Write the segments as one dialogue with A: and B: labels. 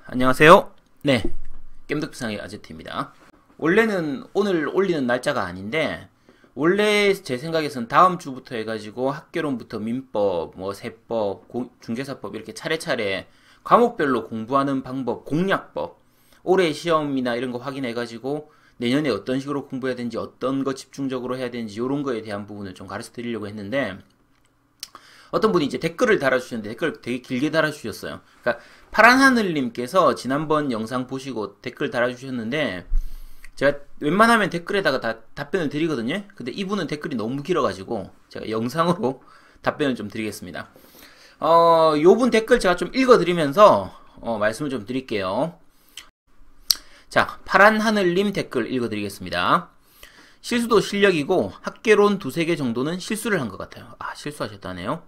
A: 안녕하세요. 네, 겜덕비상의 아제트입니다. 원래는 오늘 올리는 날짜가 아닌데 원래 제 생각에선 다음 주부터 해가지고 학개론부터 민법, 뭐 세법, 중개사법 이렇게 차례차례 과목별로 공부하는 방법, 공략법, 올해 시험이나 이런 거 확인해가지고 내년에 어떤 식으로 공부해야 되는지, 어떤 거 집중적으로 해야 되는지 이런 거에 대한 부분을 좀 가르쳐 드리려고 했는데, 어떤 분이 이제 댓글을 달아주셨는데 댓글 되게 길게 달아주셨어요. 그러니까 파란하늘님께서 지난번 영상 보시고 댓글 달아주셨는데, 제가 웬만하면 댓글에다가 다 답변을 드리거든요. 근데 이분은 댓글이 너무 길어가지고 제가 영상으로 답변을 좀 드리겠습니다. 요분 댓글 제가 좀 읽어드리면서 말씀을 좀 드릴게요. 자, 파란하늘님 댓글 읽어드리겠습니다. 실수도 실력이고 학개론 두세 개 정도는 실수를 한 것 같아요. 실수하셨다네요.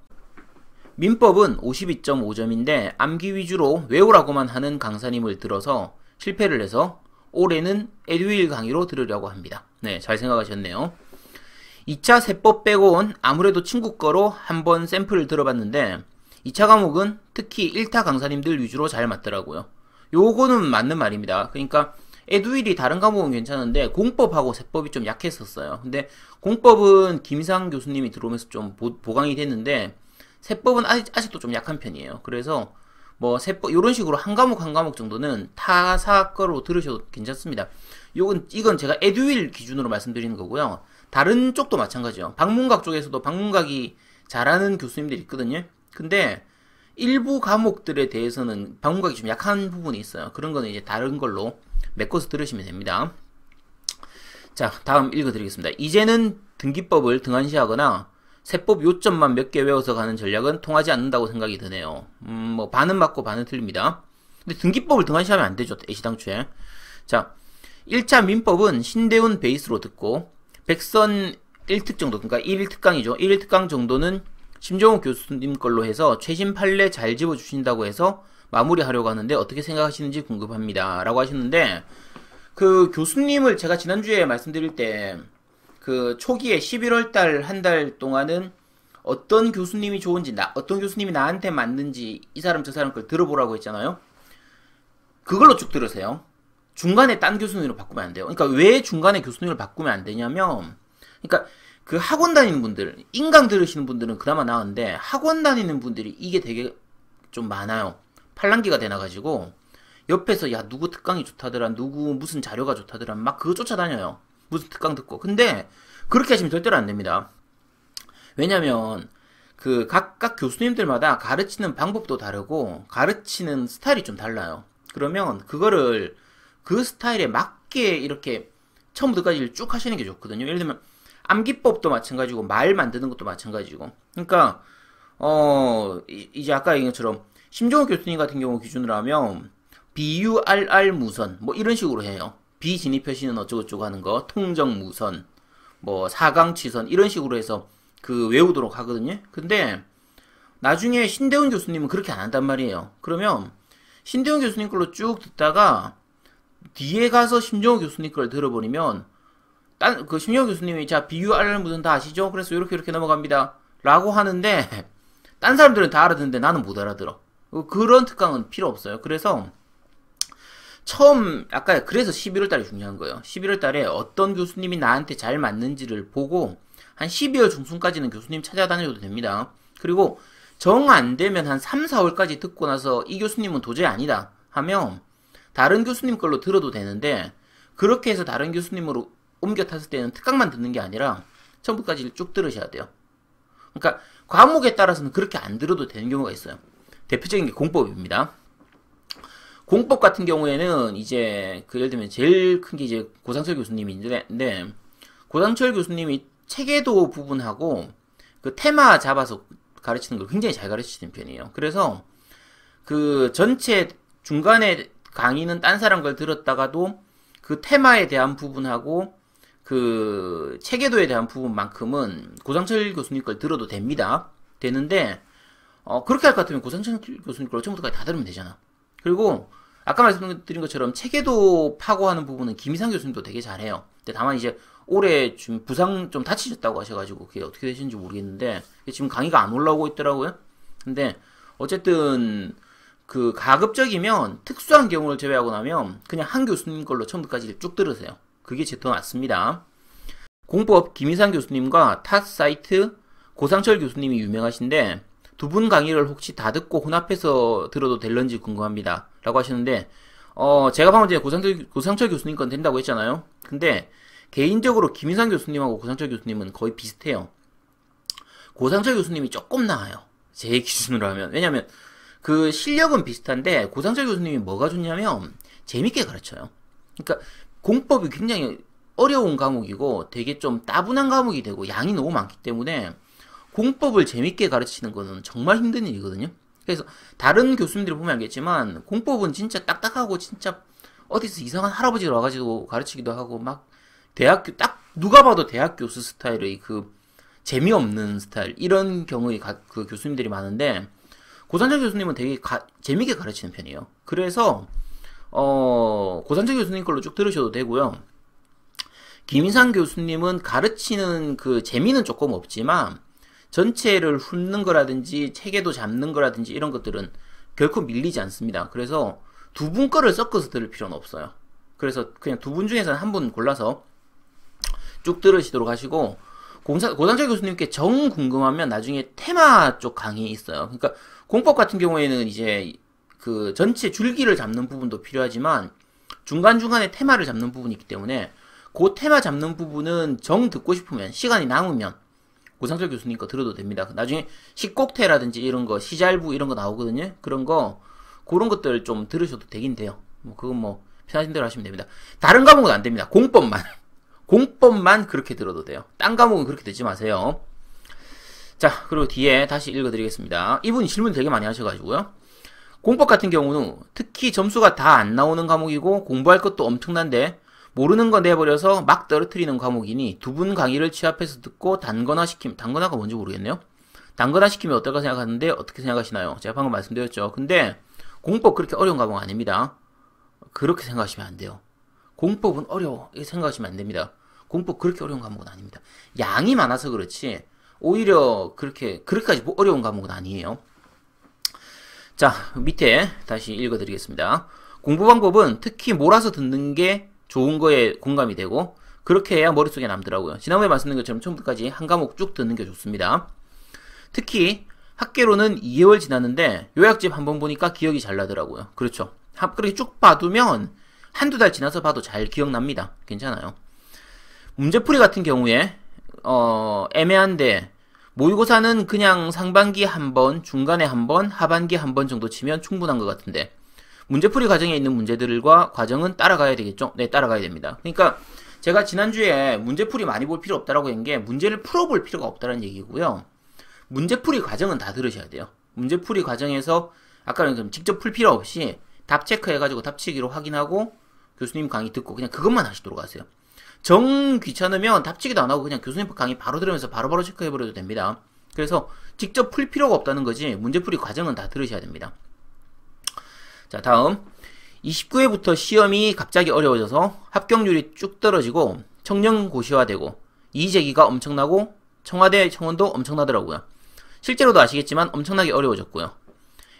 A: 민법은 52.5점인데 암기 위주로 외우라고만 하는 강사님을 들어서 실패를 해서 올해는 에듀윌 강의로 들으려고 합니다. 네, 잘 생각하셨네요. 2차 세법 빼고는 아무래도 친구 거로 한번 샘플을 들어봤는데 2차 과목은 특히 1타 강사님들 위주로 잘 맞더라고요. 요거는 맞는 말입니다. 그러니까 에듀윌이 다른 과목은 괜찮은데 공법하고 세법이 좀 약했었어요. 근데 공법은 김상 교수님이 들어오면서 좀 보강이 됐는데 세법은 아직도 좀 약한 편이에요. 그래서 뭐 세법 이런 식으로 한 과목 정도는 타사 거로 들으셔도 괜찮습니다. 이건 제가 에듀윌 기준으로 말씀드리는 거고요. 다른 쪽도 마찬가지예요. 방문각 쪽에서도 방문각이 잘하는 교수님들이 있거든요. 근데 일부 과목들에 대해서는 방문각이 좀 약한 부분이 있어요. 그런 거는 이제 다른 걸로 메꿔서 들으시면 됩니다. 자, 다음 읽어드리겠습니다. 이제는 등기법을 등한시하거나 세법 요점만 몇 개 외워서 가는 전략은 통하지 않는다고 생각이 드네요. 뭐 반은 맞고 반은 틀립니다. 근데 등기법을 등한시하면 안 되죠, 애시당초에. 자, 1차 민법은 신대운 베이스로 듣고 백선 1특 정도, 그러니까 1일 특강이죠. 1일 특강 정도는 심정욱 교수님 걸로 해서 최신 판례 잘 집어주신다고 해서 마무리하려고 하는데 어떻게 생각하시는지 궁금합니다. 라고 하셨는데, 그 교수님을 제가 지난주에 말씀드릴 때 그 초기에 11월달 한 달 동안은 어떤 교수님이 좋은지, 어떤 교수님이 나한테 맞는지 이 사람 저 사람 걸 들어보라고 했잖아요. 그걸로 쭉 들으세요. 중간에 딴 교수님으로 바꾸면 안 돼요. 그러니까 왜 중간에 교수님을 바꾸면 안 되냐면, 그러니까 그 학원 다니는 분들, 인강 들으시는 분들은 그나마 나은데 학원 다니는 분들이 이게 되게 좀 많아요. 팔랑기가 되나가지고 옆에서 야 누구 특강이 좋다더라, 누구 무슨 자료가 좋다더라 막 그거 쫓아다녀요. 무슨 특강 듣고. 근데 그렇게 하시면 절대로 안 됩니다. 왜냐면 그 각각 교수님들마다 가르치는 방법도 다르고 가르치는 스타일이 좀 달라요. 그러면 그거를 그 스타일에 맞게 이렇게 처음부터까지 쭉 하시는 게 좋거든요. 예를 들면 암기법도 마찬가지고 말 만드는 것도 마찬가지고. 그러니까 이제 아까 얘기한 것처럼 심정욱 교수님 같은 경우 기준으로 하면 BURR 무선 뭐 이런 식으로 해요. 비진입표시는 어쩌고저쩌고 하는 거, 통정무선, 뭐 사강취선 이런 식으로 해서 그 외우도록 하거든요. 근데 나중에 신대훈 교수님은 그렇게 안 한단 말이에요. 그러면 신대훈 교수님 걸로 쭉 듣다가 뒤에 가서 심정호 교수님 걸 들어버리면 그 심정호 교수님이 자 BURR 무선 다 아시죠? 그래서 이렇게 넘어갑니다. 라고 하는데 딴 사람들은 다 알아듣는데 나는 못 알아들어. 그런 특강은 필요 없어요. 그래서 그래서 11월 달이 중요한 거예요. 11월 달에 어떤 교수님이 나한테 잘 맞는지를 보고 한 12월 중순까지는 교수님 찾아다녀도 됩니다. 그리고 정 안 되면 한 3, 4월까지 듣고 나서 이 교수님은 도저히 아니다 하면 다른 교수님 걸로 들어도 되는데, 그렇게 해서 다른 교수님으로 옮겨 탔을 때는 특강만 듣는 게 아니라 처음부터까지 쭉 들으셔야 돼요. 그러니까 과목에 따라서는 그렇게 안 들어도 되는 경우가 있어요. 대표적인 게 공법입니다. 공법 같은 경우에는 이제 예를 들면 제일 큰 게 이제 고상철 교수님인데, 고상철 교수님이 체계도 부분하고 그 테마 잡아서 가르치는 걸 굉장히 잘 가르치는 편이에요. 그래서 그 전체 중간에 강의는 딴 사람 걸 들었다가도 그 테마에 대한 부분하고 그 체계도에 대한 부분만큼은 고상철 교수님 걸 들어도 되는데 그렇게 할 것 같으면 고상철 교수님 걸 처음부터까지 다 들으면 되잖아. 그리고 아까 말씀드린 것처럼 체계도 파고하는 부분은 김희상 교수님도 되게 잘해요. 근데 다만 이제 올해 지금 부상 좀 다치셨다고 하셔가지고 그게 어떻게 되시는지 모르겠는데 지금 강의가 안 올라오고 있더라고요. 근데 어쨌든 그 가급적이면 특수한 경우를 제외하고 나면 그냥 한 교수님 걸로 처음부터까지 쭉 들으세요. 그게 더 낫습니다. 공법 김희상 교수님과 타 사이트 고상철 교수님이 유명하신데 두 분 강의를 혹시 다 듣고 혼합해서 들어도 될런지 궁금합니다. 라고 하시는데 제가 방금 전에 고상철 교수님 건 된다고 했잖아요. 근데 개인적으로 김희상 교수님하고 고상철 교수님은 거의 비슷해요. 고상철 교수님이 조금 나아요. 제 기준으로 하면. 왜냐면 그 실력은 비슷한데 고상철 교수님이 뭐가 좋냐면 재밌게 가르쳐요. 그러니까 공법이 굉장히 어려운 과목이고 되게 좀 따분한 과목이 되고 양이 너무 많기 때문에 공법을 재밌게 가르치는 거는 정말 힘든 일이거든요. 그래서 다른 교수님들 보면 알겠지만 공법은 진짜 딱딱하고 진짜 어디서 이상한 할아버지가 와가지고 가르치기도 하고 막 대학교 딱 누가 봐도 대학 교수 스타일의 그 재미없는 스타일 이런 경우의 그 교수님들이 많은데 고상철 교수님은 되게 재밌게 가르치는 편이에요. 그래서 고상철 교수님 걸로 쭉 들으셔도 되고요. 김희상 교수님은 가르치는 그 재미는 조금 없지만 전체를 훑는 거라든지 체계도 잡는 거라든지 이런 것들은 결코 밀리지 않습니다. 그래서 두 분 거를 섞어서 들을 필요는 없어요. 그래서 그냥 두 분 중에서는 한 분 골라서 쭉 들으시도록 하시고 고상철 교수님께 정 궁금하면 나중에 테마 쪽 강의 있어요. 그러니까 공법 같은 경우에는 이제 그 전체 줄기를 잡는 부분도 필요하지만 중간중간에 테마를 잡는 부분이 있기 때문에 그 테마 잡는 부분은 정 듣고 싶으면 시간이 남으면 고상철 교수님 거 들어도 됩니다. 나중에 식곡태라든지 이런 거 시잘부 이런 거 나오거든요. 그런 것들 좀 들으셔도 되긴 돼요. 그건 뭐 편하신 대로 하시면 됩니다. 다른 과목은 안 됩니다. 공법만 그렇게 들어도 돼요. 딴 과목은 그렇게 듣지 마세요. 자, 그리고 뒤에 다시 읽어드리겠습니다. 이분이 질문 되게 많이 하셔가지고요. 공법 같은 경우는 특히 점수가 다 안 나오는 과목이고 공부할 것도 엄청난데 모르는 거 내버려서 막 떨어뜨리는 과목이니 두 분 강의를 취합해서 듣고 단권화가 뭔지 모르겠네요. 단권화시키면 어떨까 생각하는데 어떻게 생각하시나요? 제가 방금 말씀드렸죠. 근데 공법 그렇게 어려운 과목 아닙니다. 그렇게 생각하시면 안 돼요. 공법은 어려워 이렇게 생각하시면 안 됩니다. 공법 그렇게 어려운 과목은 아닙니다. 양이 많아서 그렇지 오히려 그렇게까지 어려운 과목은 아니에요. 자, 밑에 다시 읽어드리겠습니다. 공부 방법은 특히 몰아서 듣는 게 좋은 거에 공감이 되고 그렇게 해야 머릿속에 남더라고요. 지난번에 말씀드린 것처럼 처음부터까지 한 과목 쭉 듣는 게 좋습니다. 특히 학계로는 2개월 지났는데 요약집 한번 보니까 기억이 잘 나더라고요. 그렇죠. 그렇게 쭉 봐두면 한두 달 지나서 봐도 잘 기억납니다. 괜찮아요. 문제풀이 같은 경우에 애매한데 모의고사는 그냥 상반기 한 번, 중간에 한 번, 하반기 한 번 정도 치면 충분한 것 같은데 문제풀이 과정에 있는 문제들과 과정은 따라가야 되겠죠? 네, 따라가야 됩니다. 그러니까 제가 지난주에 문제풀이 많이 볼 필요 없다라고 한 게 문제를 풀어볼 필요가 없다는 얘기고요. 문제풀이 과정은 다 들으셔야 돼요. 문제풀이 과정에서 아까는 좀 직접 풀 필요 없이 답 체크해가지고 답치기로 확인하고 교수님 강의 듣고 그냥 그것만 하시도록 하세요. 정 귀찮으면 답치기도 안 하고 그냥 교수님 강의 바로 들으면서 바로바로 체크해버려도 됩니다. 그래서 직접 풀 필요가 없다는 거지 문제풀이 과정은 다 들으셔야 됩니다. 자, 다음 29회부터 시험이 갑자기 어려워져서 합격률이 쭉 떨어지고 청년고시화되고 이의제기가 엄청나고 청와대 청원도 엄청나더라고요. 실제로도 아시겠지만 엄청나게 어려워졌고요.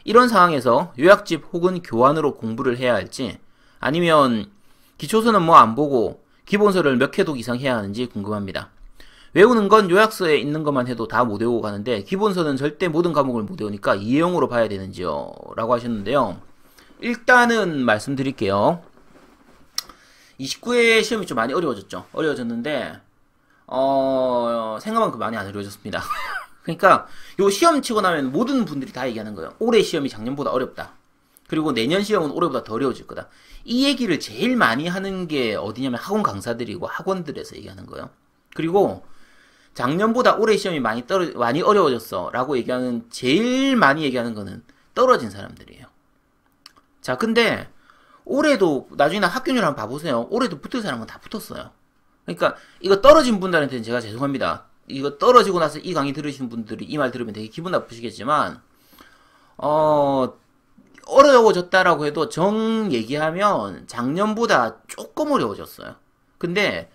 A: 이런 상황에서 요약집 혹은 교환으로 공부를 해야 할지 아니면 기초서는 뭐 안 보고 기본서를 몇 회독 이상 해야 하는지 궁금합니다. 외우는 건 요약서에 있는 것만 해도 다 못 외우고 가는데 기본서는 절대 모든 과목을 못 외우니까 이해용으로 봐야 되는지요? 라고 하셨는데요. 일단은 말씀드릴게요. 29회 시험이 좀 많이 어려워졌죠. 어려워졌는데 생각만큼 많이 안 어려워졌습니다. 그러니까 요 시험 치고 나면 모든 분들이 다 얘기하는 거예요. 올해 시험이 작년보다 어렵다. 그리고 내년 시험은 올해보다 더 어려워질 거다. 이 얘기를 제일 많이 하는 게 어디냐면 학원 강사들이고 학원들에서 얘기하는 거예요. 그리고 작년보다 올해 시험이 많이 어려워졌어 라고 제일 많이 얘기하는 거는 떨어진 사람들이에요. 자, 근데 올해도 나중에 합격률 한번 봐보세요. 올해도 붙을 사람은 다 붙었어요. 그러니까 이거 떨어진 분들한테는 제가 죄송합니다. 이거 떨어지고 나서 이 강의 들으신 분들이 이 말 들으면 되게 기분 나쁘시겠지만 어려워졌다라고 해도 정 얘기하면 작년보다 조금 어려워졌어요. 근데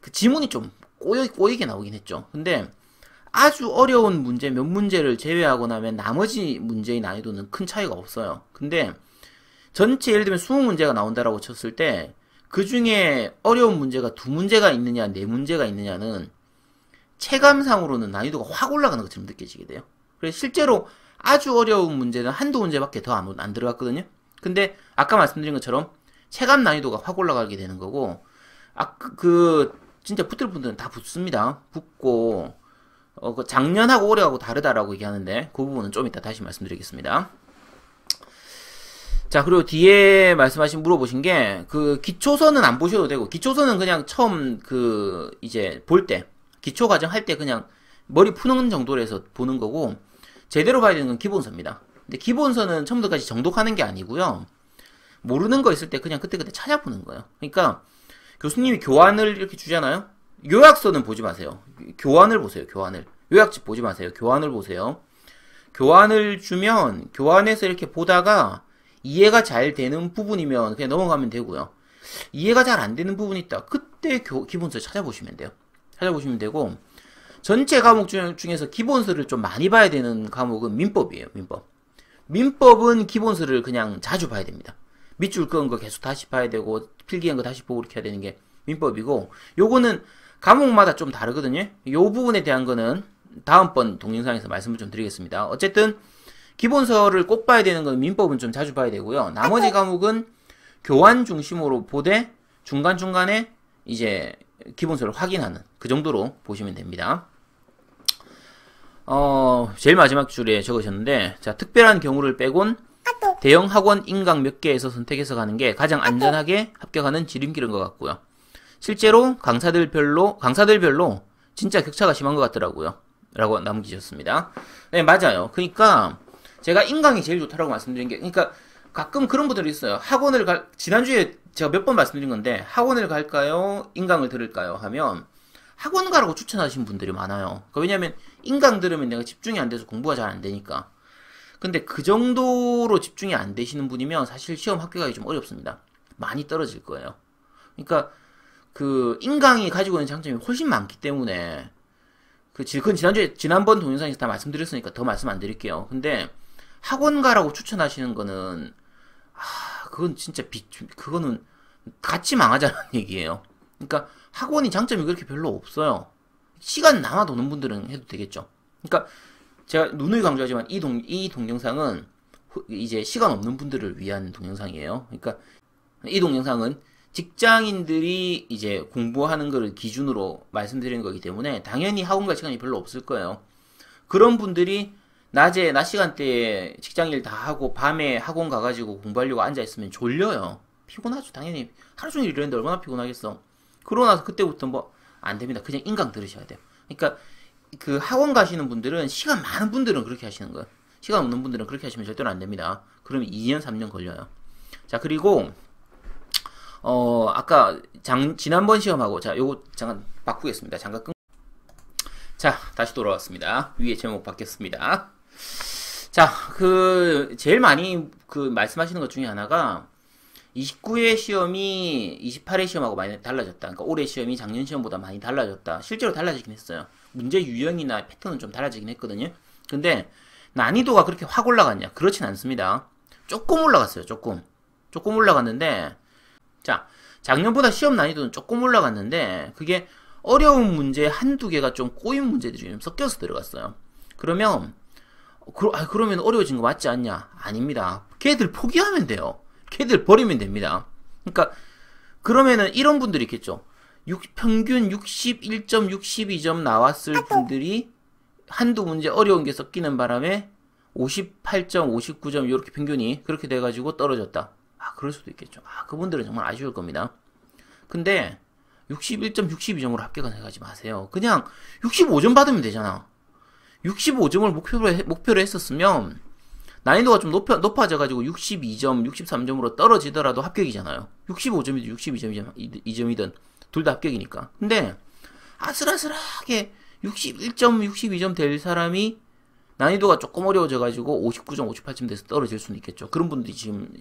A: 그 지문이 좀 꼬이게 나오긴 했죠. 근데 아주 어려운 문제 몇 문제를 제외하고 나면 나머지 문제의 난이도는 큰 차이가 없어요. 근데 전체 예를 들면 20문제가 나온다라고 쳤을 때 그 중에 어려운 문제가 2문제가 있느냐 4문제가 있느냐는 체감상으로는 난이도가 확 올라가는 것처럼 느껴지게 돼요. 그래서 실제로 아주 어려운 문제는 한두 문제밖에 더 안 들어갔거든요. 근데 아까 말씀드린 것처럼 체감 난이도가 확 올라가게 되는 거고, 진짜 붙을 분들은 다 붙습니다. 붙고, 그 작년하고 올해하고 다르다라고 얘기하는데, 그 부분은 좀 이따 다시 말씀드리겠습니다. 자, 그리고 뒤에 물어보신 게, 기초서는 안 보셔도 되고, 기초서는 그냥 처음 이제 볼 때, 기초 과정 할 때 그냥 머리 푸는 정도로 해서 보는 거고, 제대로 봐야 되는 건 기본서입니다. 근데 기본서는 처음부터까지 정독하는 게 아니고요. 모르는 거 있을 때 그냥 그때그때 찾아보는 거예요. 그러니까 교수님이 교환을 이렇게 주잖아요. 요약서는 보지 마세요. 교환을 보세요. 교환을. 요약집 보지 마세요. 교환을 보세요. 교환을 주면 교환해서 이렇게 보다가 이해가 잘 되는 부분이면 그냥 넘어가면 되고요. 이해가 잘 안 되는 부분이 있다. 그때 기본서 찾아보시면 돼요. 찾아보시면 되고, 전체 과목 중에서 기본서를 좀 많이 봐야 되는 과목은 민법이에요. 민법. 민법은 기본서를 그냥 자주 봐야 됩니다. 밑줄 그은 거 계속 다시 봐야 되고, 필기한 거 다시 보고 이렇게 해야 되는 게 민법이고, 요거는 과목마다 좀 다르거든요. 요 부분에 대한 거는 다음번 동영상에서 말씀을 좀 드리겠습니다. 어쨌든 기본서를 꼭 봐야 되는 건 민법은 좀 자주 봐야 되고요. 나머지 과목은 교환 중심으로 보되 중간중간에 이제 기본서를 확인하는 그 정도로 보시면 됩니다. 제일 마지막 줄에 적으셨는데, 자, 특별한 경우를 빼곤 대형 학원 인강 몇 개에서 선택해서 가는 게 가장 안전하게 합격하는 지름길인 것 같고요. 실제로 강사들별로 진짜 격차가 심한 것 같더라고요. 라고 남기셨습니다. 네, 맞아요. 그러니까 제가 인강이 제일 좋다라고 말씀드린 게, 그러니까 가끔 그런 분들이 있어요. 지난주에 제가 몇 번 말씀드린 건데, 학원을 갈까요? 인강을 들을까요? 하면 학원 가라고 추천하신 분들이 많아요. 그러니까 왜냐면 인강 들으면 내가 집중이 안 돼서 공부가 잘 안 되니까. 근데 그 정도로 집중이 안 되시는 분이면 사실 시험 합격하기 좀 어렵습니다. 많이 떨어질 거예요. 그러니까 인강이 가지고 있는 장점이 훨씬 많기 때문에, 그건 지난번 동영상에서 다 말씀드렸으니까 더 말씀 안 드릴게요. 근데 학원 가라고 추천하시는 거는, 그건 진짜 그거는 같이 망하자는 얘기예요. 그러니까 학원이 장점이 그렇게 별로 없어요. 시간 남아 도는 분들은 해도 되겠죠. 그러니까 제가 누누이 강조하지만 이 동영상은 이제 시간 없는 분들을 위한 동영상이에요. 그러니까 이 동영상은 직장인들이 이제 공부하는 거를 기준으로 말씀드리는 거기 때문에 당연히 학원 갈 시간이 별로 없을 거예요. 그런 분들이 낮 시간대에 직장일 다 하고 밤에 학원 가가지고 공부하려고 앉아있으면 졸려요. 피곤하죠. 당연히 하루 종일 이랬는데 얼마나 피곤하겠어. 그러고 나서 그때부터 뭐 안 됩니다. 그냥 인강 들으셔야 돼요. 그러니까 학원 가시는 분들은, 시간 많은 분들은 그렇게 하시는 거예요. 시간 없는 분들은 그렇게 하시면 절대로 안 됩니다. 그러면 2년 3년 걸려요. 자, 그리고 아까 지난번 시험하고, 자, 요거 잠깐 바꾸겠습니다. 잠깐 자, 다시 돌아왔습니다. 위에 제목 바뀌었습니다. 자, 제일 많이 말씀하시는 것 중에 하나가 29회 시험이 28회 시험하고 많이 달라졌다. 그러니까 올해 시험이 작년 시험보다 많이 달라졌다. 실제로 달라지긴 했어요. 문제 유형이나 패턴은 좀 달라지긴 했거든요. 근데 난이도가 그렇게 확 올라갔냐? 그렇진 않습니다. 조금 올라갔어요. 조금 올라갔는데, 자, 작년보다 시험 난이도는 조금 올라갔는데, 그게 어려운 문제 한두 개가 좀 꼬인 문제들이 좀 섞여서 들어갔어요. 그러면 어려워진 거 맞지 않냐? 아닙니다. 걔들 포기하면 돼요. 걔들 버리면 됩니다. 그러니까 그러면은 이런 분들이 있겠죠. 평균 61점, 62점 나왔을 분들이 한두 문제 어려운 게 섞이는 바람에 58점, 59점 이렇게 평균이 그렇게 돼가지고 떨어졌다. 그럴 수도 있겠죠. 그분들은 정말 아쉬울 겁니다. 근데 61점, 62점으로 합격은 해가지 마세요. 그냥 65점 받으면 되잖아. 65점을 목표로 했었으면 난이도가 좀 높아져가지고 62점, 63점으로 떨어지더라도 합격이잖아요. 65점이든 62점이든 둘 다 합격이니까. 근데 아슬아슬하게 61점, 62점 될 사람이 난이도가 조금 어려워져가지고 59점, 58점 돼서 떨어질 수는 있겠죠. 그런 분들이 지금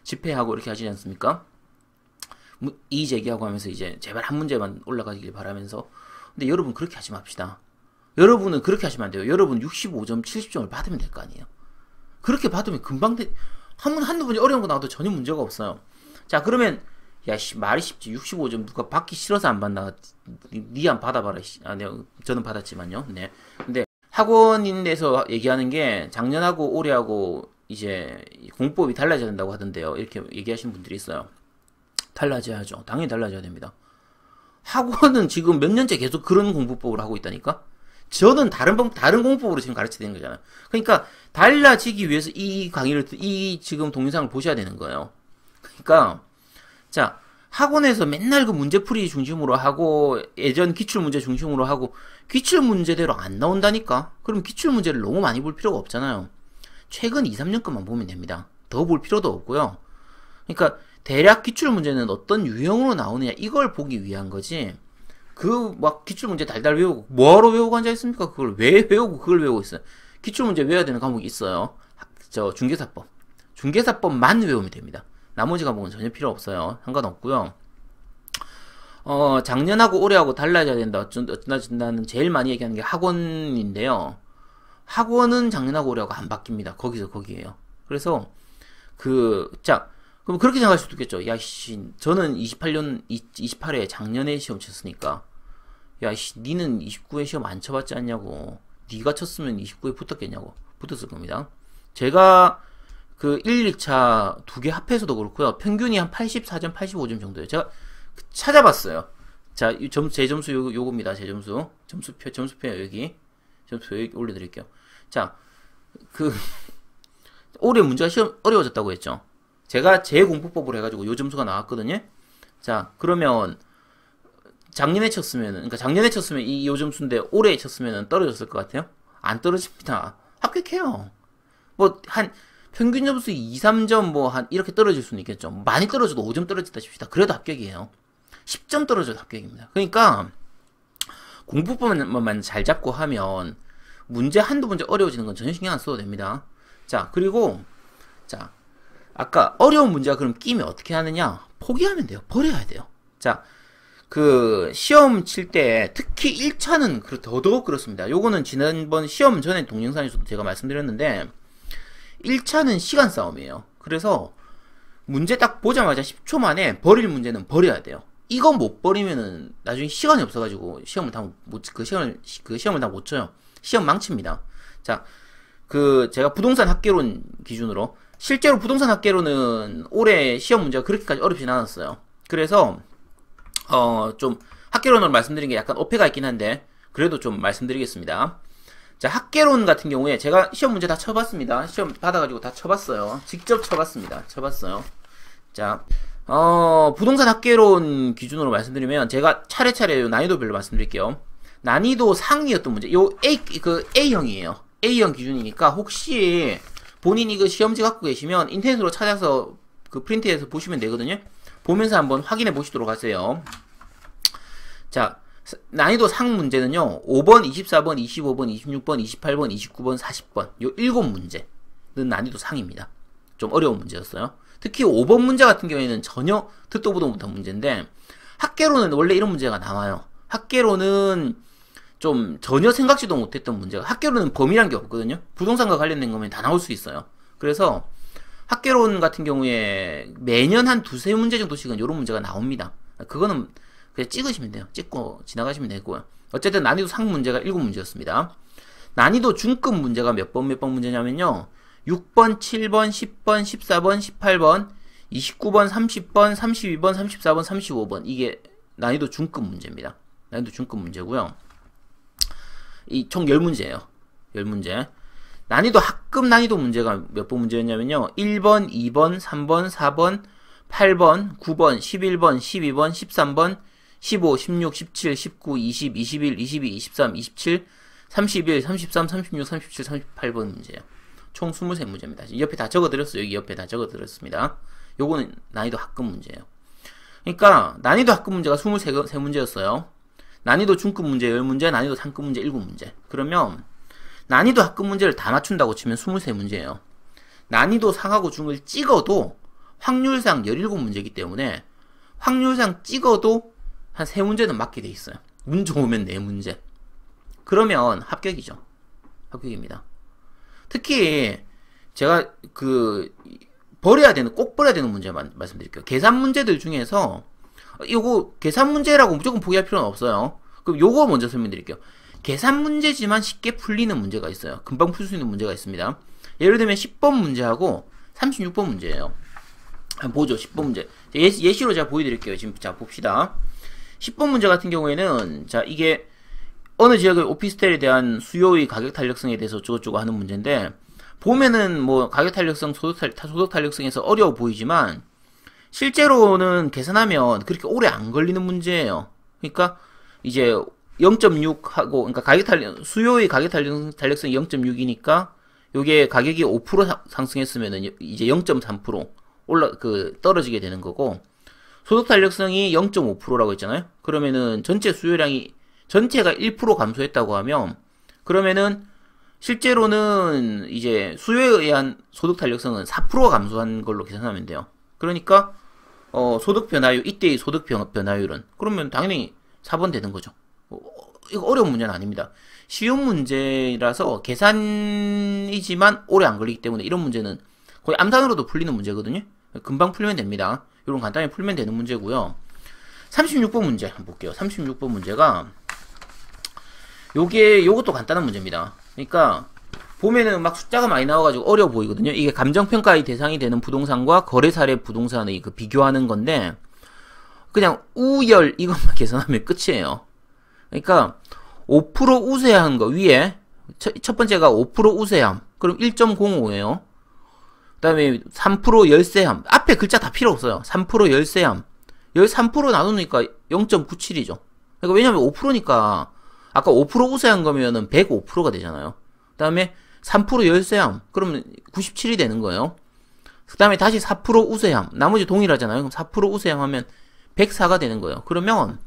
A: 집회하고 이렇게 하시지 않습니까? 이의 제기하고 하면서 이제 제발 한 문제만 올라가길 바라면서 근데 여러분 그렇게 하지 맙시다. 여러분은 그렇게 하시면 안 돼요. 여러분 65점, 70점을 받으면 될 거 아니에요. 그렇게 받으면 금방 한두 번이 어려운 거 나와도 전혀 문제가 없어요. 자, 그러면 말이 쉽지. 65점 누가 받기 싫어서 안 받나? 니 안 받아봐라. 네, 저는 받았지만요. 네. 근데 학원인에서 얘기하는 게 작년하고 올해하고 이제 공법이 달라져야 된다고 하던데요. 이렇게 얘기하시는 분들이 있어요. 달라져야죠. 당연히 달라져야 됩니다. 학원은 지금 몇 년째 계속 그런 공부법을 하고 있다니까? 저는 다른 공부법으로 지금 가르쳐야 되는 거잖아요. 그러니까 달라지기 위해서 이 지금 동영상을 보셔야 되는 거예요. 그러니까 자, 학원에서 맨날 그 문제풀이 중심으로 하고 예전 기출문제 중심으로 하고 기출문제대로 안 나온다니까? 그럼 기출문제를 너무 많이 볼 필요가 없잖아요. 최근 2, 3년 것만 보면 됩니다. 더 볼 필요도 없고요. 그러니까 대략 기출문제는 어떤 유형으로 나오느냐 이걸 보기 위한 거지. 그 막 기출문제 달달 외우고 뭐하러 외우고 앉아있습니까? 그걸 왜 외우고 그걸 외우고 있어요. 기출문제 외워야 되는 과목이 있어요. 중개사법만 외우면 됩니다. 나머지 과목은 전혀 필요 없어요. 상관없고요. 작년하고 올해하고 달라져야 된다. 어쩐다는 제일 많이 얘기하는 게 학원인데요. 학원은 작년하고 올해하고 안 바뀝니다. 거기서 거기에요. 그래서 그럼 그렇게 생각할 수도 있겠죠. 저는 28회 작년에 시험 쳤으니까 니는 29회 시험 안 쳐봤지 않냐고. 니가 쳤으면 29회 붙었겠냐고. 붙었을 겁니다. 제가 그 1, 2차 두 개 합해서도 그렇고요. 평균이 한 84점, 85점 정도예요. 제가 찾아봤어요. 자, 제 점수 요겁니다. 제 점수. 점수표요, 여기. 점수표 여기 올려드릴게요. 자, 올해 문제가 시험 어려워졌다고 했죠. 제가 제 공부법으로 해가지고 요 점수가 나왔거든요. 자, 그러면 작년에 쳤으면 요 점수인데 올해 쳤으면 떨어졌을 것 같아요? 안 떨어집니다. 합격해요. 평균 점수 2, 3점 이렇게 떨어질 수는 있겠죠. 많이 떨어져도 5점 떨어졌다 칩시다. 그래도 합격이에요. 10점 떨어져도 합격입니다. 그러니까 공부법만 잘 잡고 하면 한두 문제 어려워지는 건 전혀 신경 안 써도 됩니다. 자, 그리고 아까 어려운 문제가 그럼 끼면 어떻게 하느냐? 포기하면 돼요. 버려야 돼요. 자, 시험 칠 때 특히 1차는 더더욱 그렇습니다. 요거는 지난번 시험 전에 동영상에서도 제가 말씀드렸는데 1차는 시간 싸움이에요. 그래서 문제 딱 보자마자 10초 만에 버릴 문제는 버려야 돼요. 이거 못 버리면은 나중에 시간이 없어가지고 시험을 다 못 쳐요. 시험 망칩니다. 자, 제가 부동산 학개론 기준으로 실제로 부동산 학개론은 올해 시험 문제가 그렇게까지 어렵진 않았어요. 그래서 좀 학개론으로 말씀드린 게 약간 어폐가 있긴 한데 그래도 좀 말씀드리겠습니다. 자, 학개론 같은 경우에 제가 시험 문제 다 쳐봤습니다. 시험 받아가지고 다 쳐봤어요. 직접 쳐봤습니다. 자, 부동산 학개론 기준으로 말씀드리면 제가 차례차례 난이도별로 말씀드릴게요. 난이도 상이었던 문제, A형이에요. A형 기준이니까 혹시 본인이 시험지 갖고 계시면 인터넷으로 찾아서 프린트해서 보시면 되거든요. 보면서 한번 확인해 보시도록 하세요. 자, 난이도 상 문제는요. 5번, 24번, 25번, 26번, 28번, 29번, 40번 요 7문제는 난이도 상입니다. 좀 어려운 문제였어요. 특히 5번 문제 같은 경우에는 전혀 듣도 보도 못한 문제인데 학개론은 원래 이런 문제가 나와요. 학개론은 좀 전혀 생각지도 못했던 문제가 학개론은 범위란 게 없거든요. 부동산과 관련된 거면 다 나올 수 있어요. 그래서 학개론 같은 경우에 매년 한 두세 문제 정도씩은 이런 문제가 나옵니다. 그거는 그냥 찍으시면 돼요. 찍고 지나가시면 되고요. 어쨌든 난이도 상 문제가 7문제였습니다. 난이도 중급 문제가 몇 번 문제냐면요. 6번, 7번, 10번, 14번, 18번, 29번, 30번, 32번, 34번, 35번 이게 난이도 중급 문제입니다. 난이도 중급 문제고요. 이 총 10문제예요. 10문제. 난이도 학급 난이도 문제가 몇 번 문제였냐면요. 1번, 2번, 3번, 4번, 8번, 9번, 11번, 12번, 13번, 15, 16, 17, 19, 20, 21, 22, 23, 27, 31, 33, 36, 37, 38번 문제예요. 총 23문제입니다. 옆에 다 적어드렸어요. 여기 옆에 다 적어드렸습니다. 요거는 난이도 학급 문제예요. 그러니까 난이도 학급 문제가 23문제였어요. 난이도 중급 문제 10문제, 난이도 상급 문제 7문제. 그러면 난이도 학급 문제를 다 맞춘다고 치면 23문제예요. 난이도 상하고 중을 찍어도 확률상 17문제이기 때문에 확률상 찍어도 한 3문제는 맞게 돼 있어요. 운 좋으면 4문제. 그러면 합격이죠. 합격입니다. 특히 제가 꼭 버려야 되는 문제만 말씀드릴게요. 계산 문제들 중에서 요거 계산 문제라고 무조건 포기할 필요는 없어요. 그럼 요거 먼저 설명드릴게요. 계산 문제지만 쉽게 풀리는 문제가 있어요. 금방 풀 수 있는 문제가 있습니다. 예를 들면 10번 문제하고 36번 문제예요. 한번 보죠. 10번 문제. 예시로 제가 보여드릴게요. 지금 자 봅시다. 10번 문제 같은 경우에는 자 이게 어느 지역의 오피스텔에 대한 수요의 가격 탄력성에 대해서 어쩌고저쩌고 하는 문제인데, 보면은 뭐 가격 탄력성, 소득 탄력성에서 어려워 보이지만 실제로는 계산하면 그렇게 오래 안 걸리는 문제예요. 그러니까 이제 0.6 하고, 그러니까 수요의 가격 탄력성이 0.6이니까 요게 가격이 5% 상승했으면은 이제 0.3% 떨어지게 되는 거고, 소득 탄력성이 0.5%라고 했잖아요. 그러면은 전체 수요량이 전체가 1% 감소했다고 하면, 그러면은 실제로는 이제 수요에 의한 소득 탄력성은 4%가 감소한 걸로 계산하면 돼요. 그러니까 소득 변화율, 이때의 소득 변화율은 그러면 당연히 4번 되는 거죠. 이거 어려운 문제는 아닙니다. 쉬운 문제라서 계산이지만 오래 안 걸리기 때문에 이런 문제는 거의 암산으로도 풀리는 문제거든요. 금방 풀면 됩니다. 이런 간단히 풀면 되는 문제고요. 36번 문제 한번 볼게요. 36번 문제가 요것도 간단한 문제입니다. 그러니까 보면은 막 숫자가 많이 나와가지고 어려워 보이거든요. 이게 감정평가의 대상이 되는 부동산과 거래사례 부동산의 비교하는 건데, 그냥 우열 이것만 계산하면 끝이에요. 그러니까 5% 우세한 거 위에 첫 번째가 5% 우세함. 그럼 1.05예요. 그 다음에 3% 열세함. 앞에 글자 다 필요 없어요. 3% 열세함. 13% 나누니까 0.97이죠. 그러니까 왜냐면 5%니까 아까 5% 우세한 거면은 105%가 되잖아요. 그 다음에 3% 열세함. 그러면 97이 되는 거예요. 그 다음에 다시 4% 우세함. 나머지 동일하잖아요. 그럼 4% 우세함 하면 104가 되는 거예요. 그러면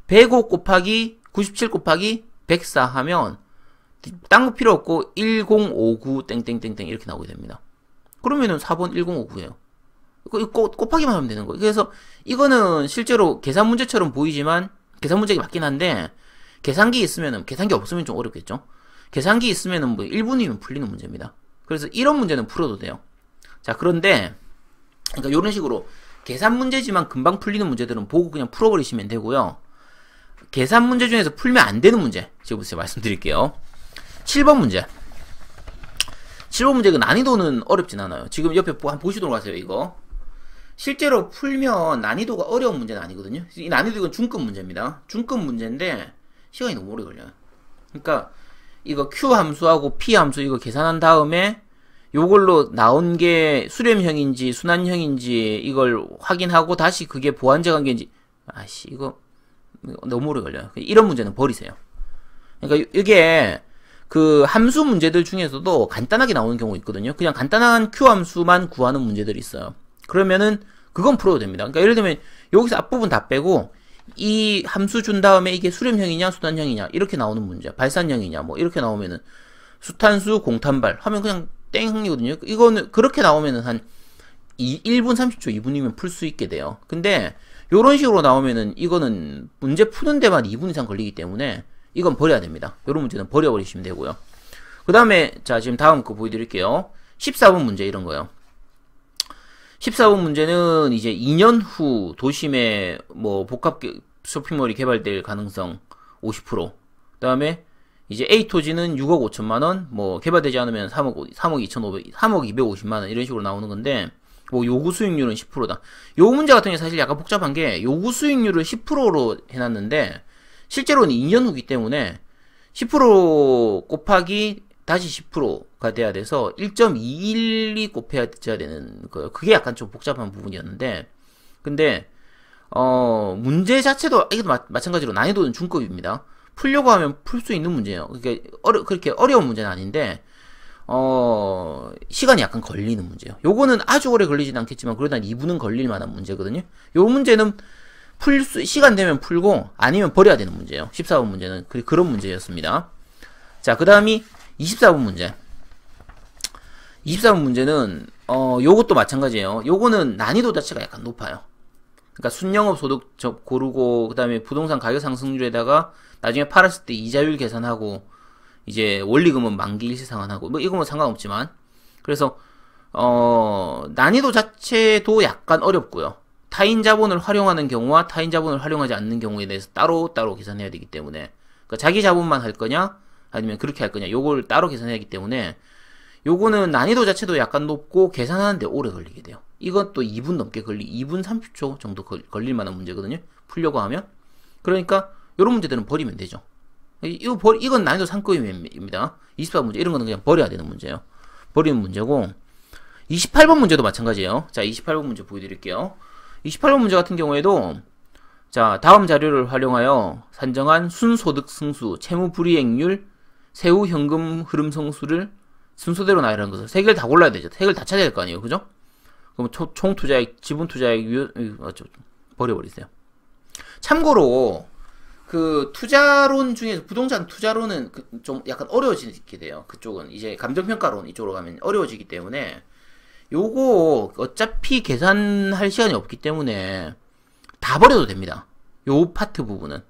A: 105 곱하기 97 곱하기 104 하면 딴 거 필요 없고 1059 땡땡땡땡 이렇게 나오게 됩니다. 그러면은 4번 1059예요. 곱하기만 하면 되는 거예요. 그래서 이거는 실제로 계산 문제처럼 보이지만 계산 문제가 맞긴 한데, 계산기 있으면은, 계산기 없으면 좀 어렵겠죠? 계산기 있으면은 뭐 1분이면 풀리는 문제입니다. 그래서 이런 문제는 풀어도 돼요. 자, 그런데, 그러니까 이런 식으로 계산 문제지만 금방 풀리는 문제들은 보고 그냥 풀어버리시면 되고요. 계산 문제 중에서 풀면 안 되는 문제, 지금부터 말씀드릴게요. 7번 문제. 7번 문제 그 난이도는 어렵진 않아요. 지금 옆에 한번 보시도록 하세요, 이거. 실제로 풀면 난이도가 어려운 문제는 아니거든요. 이 난이도 이건 중급 문제입니다. 중급 문제인데 시간이 너무 오래 걸려요. 그러니까 이거 Q 함수하고 P 함수 이거 계산한 다음에 요걸로 나온 게 수렴형인지 순환형인지 이걸 확인하고 다시 그게 보완제 관계인지, 아씨 이거 너무 오래 걸려요. 이런 문제는 버리세요. 그러니까 이게 그 함수 문제들 중에서도 간단하게 나오는 경우 있거든요. 그냥 간단한 Q 함수만 구하는 문제들이 있어요. 그러면은 그건 풀어도 됩니다. 그러니까 예를 들면 여기서 앞부분 다 빼고 이 함수 준 다음에 이게 수렴형이냐 순환형이냐 이렇게 나오는 문제, 발산형이냐 뭐 이렇게 나오면은 수탄수 공탄발 하면 그냥 땡이거든요. 이거는 그렇게 나오면은 한 1분 30초 2분이면 풀 수 있게 돼요. 근데 요런 식으로 나오면은 이거는 문제 푸는 데만 2분 이상 걸리기 때문에 이건 버려야 됩니다. 요런 문제는 버려버리시면 되고요. 그 다음에 자 지금 다음 거 보여드릴게요. 14번 문제 이런 거요. 14번 문제는 이제 2년 후 도심에 뭐 복합 쇼핑몰이 개발될 가능성 50%. 그다음에 이제 A 토지는 6억 5천만 원, 뭐 개발되지 않으면 3억 2,500, 3억 250만 원 이런 식으로 나오는 건데, 뭐 요구 수익률은 10%다. 요 문제 같은 게 사실 약간 복잡한 게 요구 수익률을 10%로 해놨는데 실제로는 2년 후기 때문에 10% 곱하기 다시 10%가 돼야 돼서 1.212 곱해야 되는 거예요. 그게 약간 좀 복잡한 부분이었는데, 근데 문제 자체도 이것도 마찬가지로 난이도는 중급입니다. 풀려고 하면 풀 수 있는 문제예요. 그렇게 어려운 문제는 아닌데 시간이 약간 걸리는 문제예요. 요거는 아주 오래 걸리진 않겠지만 그래도 한 2분은 걸릴 만한 문제거든요. 요 문제는 시간 되면 풀고 아니면 버려야 되는 문제예요. 14번 문제는 그런 문제였습니다. 자, 그 다음이 24번 문제. 24번 문제는 요것도 마찬가지예요. 요거는 난이도 자체가 약간 높아요. 그러니까 순영업 소득 고르고 그다음에 부동산 가격 상승률에다가 나중에 팔았을 때 이자율 계산하고 이제 원리금은 만기 일시 상환하고 뭐 이거는 상관없지만 그래서 난이도 자체도 약간 어렵고요. 타인 자본을 활용하는 경우와 타인 자본을 활용하지 않는 경우에 대해서 따로 계산해야 되기 때문에 그러니까 자기 자본만 할 거냐 아니면 그렇게 할 거냐 요걸 따로 계산해야 하기 때문에 요거는 난이도 자체도 약간 높고 계산하는데 오래 걸리게 돼요. 이것도 2분 넘게 2분 30초 정도 걸릴 만한 문제거든요. 풀려고 하면. 그러니까 요런 문제들은 버리면 되죠. 이건 난이도 상급입니다. 24문제 이런 거는 그냥 버려야 되는 문제예요. 버리는 문제고 28번 문제도 마찬가지예요. 자, 28번 문제 보여드릴게요. 28번 문제 같은 경우에도 자, 다음 자료를 활용하여 산정한 순소득 승수, 채무 불이행률, 세후 현금 흐름 성수를 순서대로 나열하는 것을 세 개를 다 골라야 되죠. 세 개를 다 찾아야 될 거 아니에요. 그죠? 그럼 총 투자액, 지분 투자액, 버려버리세요. 참고로 그 투자론 중에서 부동산 투자론은 좀 약간 어려워지게 돼요. 그쪽은 이제 감정평가론 이쪽으로 가면 어려워지기 때문에 요거 어차피 계산할 시간이 없기 때문에 다 버려도 됩니다. 요 파트 부분은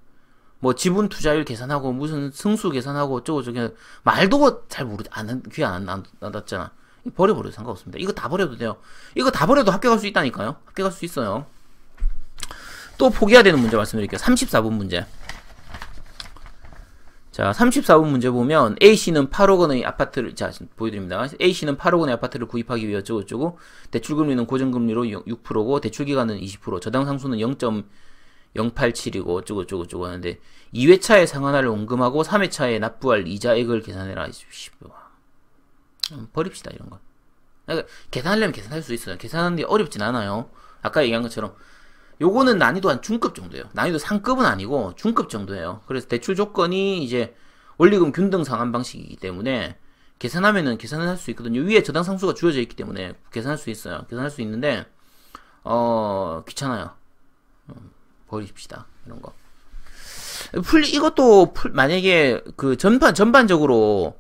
A: 뭐 지분 투자율 계산하고 무슨 승수 계산하고 어쩌고 저쩌고 말도 잘 귀에 안 나왔잖아. 버려버려도 상관없습니다. 이거 다 버려도 돼요. 이거 다 버려도 합격할 수 있다니까요. 합격할 수 있어요. 또 포기해야 되는 문제 말씀드릴게요. 34번 문제. 자, 34번 문제 보면 A씨는 8억 원의 아파트를 자 보여드립니다. A씨는 8억 원의 아파트를 구입하기 위해 어쩌고저쩌고 대출금리는 고정금리로 6%고 대출기간은 20% 저당상수는 0.087이고 어쩌고저쩌고 하는데 2회차에 상환할 원금하고 3회차에 납부할 이자액을 계산해라. 버립시다 이런 거. 그러니까 계산하려면 계산할 수 있어요. 계산하는 게 어렵진 않아요. 아까 얘기한 것처럼 요거는 난이도 한 중급 정도예요. 난이도 상급은 아니고 중급 정도예요. 그래서 대출 조건이 이제 원리금 균등 상환 방식이기 때문에 계산하면은 계산을 할 수 있거든요. 위에 저당 상수가 주어져 있기 때문에 계산할 수 있어요. 계산할 수 있는데 귀찮아요. 버립시다 이런 거. 이것도 만약에 그 전반적으로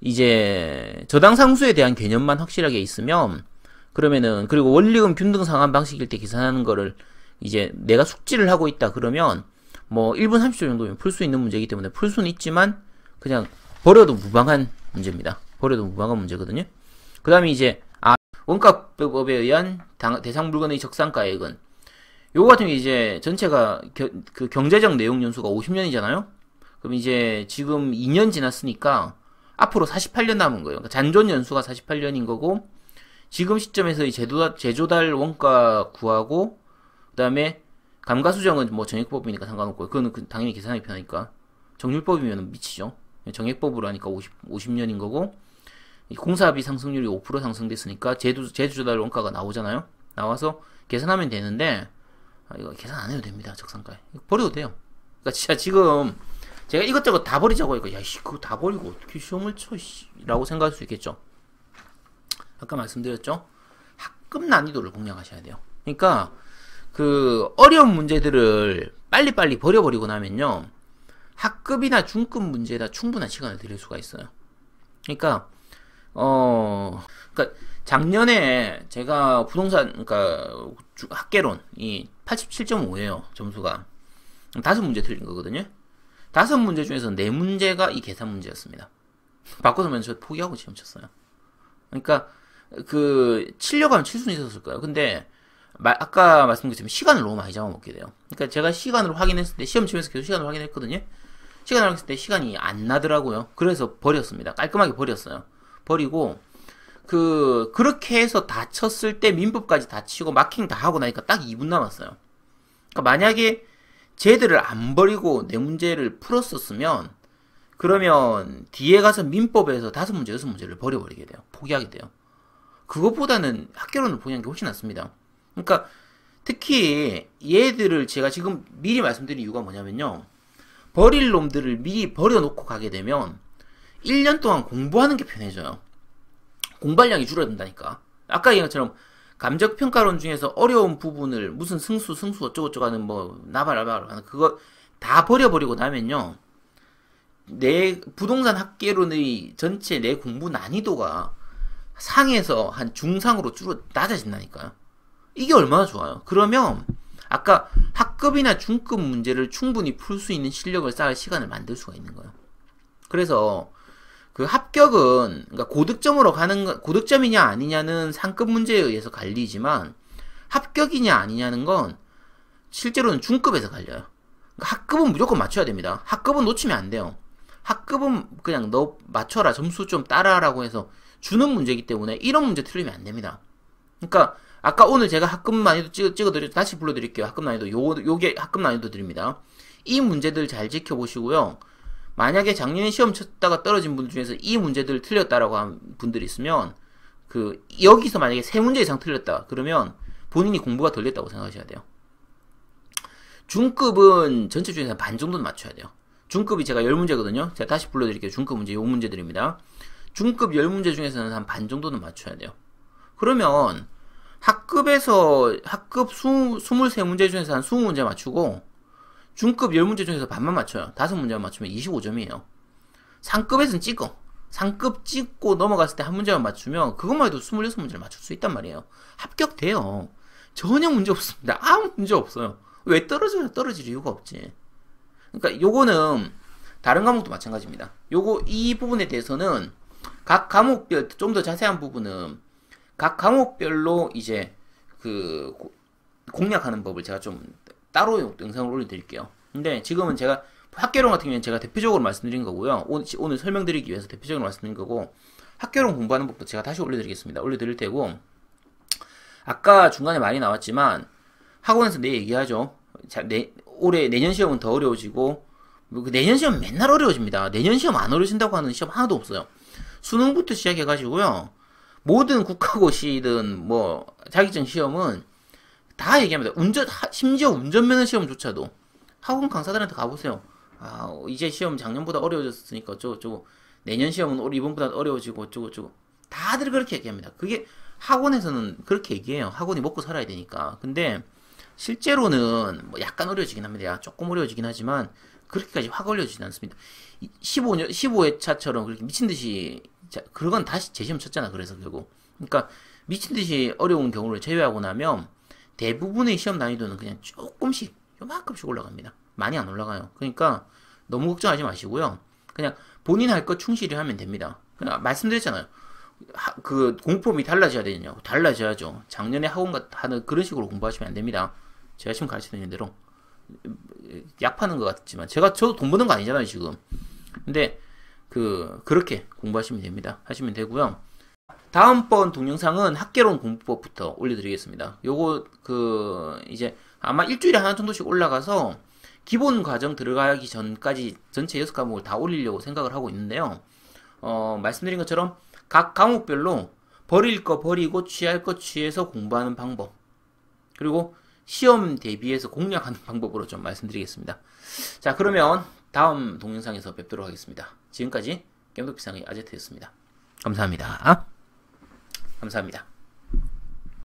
A: 이제 저당 상수에 대한 개념만 확실하게 있으면 그러면은 그리고 원리금 균등 상환 방식일 때 계산하는 거를 이제 내가 숙지를 하고 있다 그러면 뭐 1분 30초 정도면 풀 수 있는 문제이기 때문에 풀 수는 있지만 그냥 버려도 무방한 문제입니다. 버려도 무방한 문제거든요. 그 다음에 이제 원가법에 의한 대상 물건의 적산가액은 요거 같은 게 이제 전체가 그 경제적 내용 연수가 50년이잖아요. 그럼 이제 지금 2년 지났으니까 앞으로 48년 남은 거예요. 그러니까 잔존 연수가 48년인 거고 지금 시점에서의 제조달 원가 구하고 그 다음에 감가수정은 뭐 정액법이니까 상관없고 그거는 당연히 계산하기 편하니까 정률법이면 미치죠. 정액법으로 하니까 50년인 거고 공사비 상승률이 5% 상승됐으니까 제조달 원가가 나오잖아요. 나와서 계산하면 되는데 이거 계산 안 해도 됩니다. 적산가에 버려도 돼요. 그러니까 진짜 지금 제가 이것저것 다 버리자고 하니까 야씨 그거 다 버리고 어떻게 시험을 쳐 라고 생각할 수 있겠죠. 아까 말씀드렸죠. 학급 난이도를 공략하셔야 돼요. 그러니까 그 어려운 문제들을 빨리빨리 버려버리고 나면요 학급이나 중급 문제에다 충분한 시간을 들일 수가 있어요. 그러니까 그러니까 작년에 제가 부동산 그러니까 학개론이 87.5예요 점수가 5문제 틀린 거거든요. 5문제 중에서 4문제가 이 계산 문제였습니다. 바꿔서면 저 포기하고 시험 쳤어요. 그러니까 그 치려고 하면 칠 수는 있었을 거예요. 근데 아까 말씀드렸지만 시간을 너무 많이 잡아먹게 돼요. 그러니까 제가 시간을 확인했을 때 시험 치면서 계속 시간을 확인했거든요. 시간을 확인했을 때 시간이 안 나더라고요. 그래서 버렸습니다. 깔끔하게 버렸어요. 버리고 그렇게 해서 다 쳤을 때 민법까지 다 치고 마킹 다 하고 나니까 딱 2분 남았어요. 그러니까 만약에 쟤들을 안 버리고 내 문제를 풀었었으면 그러면 뒤에 가서 민법에서 5문제, 6문제를 버려버리게 돼요. 포기하게 돼요. 그것보다는 학개론을 포기하는 게 훨씬 낫습니다. 그러니까 특히 얘들을 제가 지금 미리 말씀드린 이유가 뭐냐면요. 버릴 놈들을 미리 버려놓고 가게 되면 1년 동안 공부하는 게 편해져요. 공부량이 줄어든다니까. 아까 얘기한 것처럼 감정평가론 중에서 어려운 부분을 무슨 승수 어쩌고저쩌고 하는 뭐 나발나발 하는 그거 다 버려버리고 나면요. 내 부동산 학개론의 전체 내 공부 난이도가 상에서 한 중상으로 낮아진다니까요. 이게 얼마나 좋아요. 그러면 아까 학급이나 중급 문제를 충분히 풀 수 있는 실력을 쌓을 시간을 만들 수가 있는 거예요. 그래서 그 합격은 그러니까 고득점으로 가는 고득점이냐 아니냐는 상급 문제에 의해서 갈리지만 합격이냐 아니냐는 건 실제로는 중급에서 갈려요. 그러니까 학급은 무조건 맞춰야 됩니다. 학급은 놓치면 안 돼요. 학급은 그냥 너 맞춰라 점수 좀 따라라고 해서 주는 문제이기 때문에 이런 문제 틀리면 안 됩니다. 그러니까 아까 오늘 제가 학급 난이도 찍어드렸죠. 다시 불러드릴게요. 학급 난이도 요게 학급 난이도 드립니다. 이 문제들 잘 지켜보시고요. 만약에 작년에 시험 쳤다가 떨어진 분들 중에서 이 문제들 틀렸다라고 한 분들이 있으면 여기서 만약에 3문제 이상 틀렸다 그러면 본인이 공부가 덜 됐다고 생각하셔야 돼요. 중급은 전체 중에서 반 정도는 맞춰야 돼요. 중급이 제가 10문제거든요. 제가 다시 불러드릴게요. 중급 문제 요 문제들입니다. 중급 10문제 중에서는 한 반 정도는 맞춰야 돼요. 그러면 학급에서 학급 23문제 중에서 한 20문제 맞추고 중급 10문제 중에서 반만 맞춰요. 5문제만 맞추면 25점이에요. 상급에서는 찍어. 상급 찍고 넘어갔을 때 한 문제만 맞추면 그것만 해도 26문제를 맞출 수 있단 말이에요. 합격돼요. 전혀 문제 없습니다. 아무 문제 없어요. 왜 떨어져요? 떨어질 이유가 없지. 그러니까 요거는 다른 과목도 마찬가지입니다. 이 부분에 대해서는 각 과목별 좀 더 자세한 부분은 각 과목별로 이제 그 공략하는 법을 제가 좀 따로 영상을 올려드릴게요. 근데 지금은 제가 학개론 같은 경우는 제가 대표적으로 말씀드린 거고요. 오늘 설명드리기 위해서 대표적으로 말씀드린 거고 학개론 공부하는 법도 제가 다시 올려드리겠습니다. 올려드릴 테고 아까 중간에 많이 나왔지만 학원에서 내 얘기하죠. 올해 내년 시험은 더 어려워지고 내년 시험 맨날 어려워집니다. 내년 시험 안 어려워진다고 하는 시험 하나도 없어요. 수능부터 시작해가지고요. 모든 국가고시든 뭐 자격증 시험은 다 얘기합니다. 심지어 운전면허 시험조차도 학원 강사들한테 가보세요. 이제 시험 작년보다 어려워졌으니까 어쩌고 내년 시험은 이번보다 어려워지고 어쩌고 다들 그렇게 얘기합니다. 그게 학원에서는 그렇게 얘기해요. 학원이 먹고 살아야 되니까. 근데 실제로는 뭐 약간 어려워지긴 합니다. 조금 어려워지긴 하지만 그렇게까지 확 어려워지진 않습니다. 15회차처럼 그렇게 미친듯이 그건 다시 재시험 쳤잖아. 그래서 결국 그러니까 미친듯이 어려운 경우를 제외하고 나면 대부분의 시험 난이도는 그냥 조금씩 요만큼씩 올라갑니다. 많이 안 올라가요. 그러니까 너무 걱정하지 마시고요. 그냥 본인 할 것 충실히 하면 됩니다. 그냥 말씀드렸잖아요. 그 공법이 달라져야 되느냐고. 달라져야죠. 작년에 학원 하는 그런 식으로 공부하시면 안 됩니다. 제가 지금 가르치는 대로 약 파는 것 같지만 저도 돈 버는 거 아니잖아요 지금. 근데 그렇게 공부하시면 됩니다. 하시면 되고요. 다음번 동영상은 학개론 공부법부터 올려드리겠습니다. 요거 이제 아마 일주일에 하나 정도씩 올라가서 기본 과정 들어가기 전까지 전체 6과목을 다 올리려고 생각을 하고 있는데요. 말씀드린 것처럼 각 과목별로 버릴 거 버리고 취할 거 취해서 공부하는 방법, 그리고 시험 대비해서 공략하는 방법으로 좀 말씀드리겠습니다. 자, 그러면 다음 동영상에서 뵙도록 하겠습니다. 지금까지 겜덕비상의 아제트였습니다. 감사합니다. 감사합니다.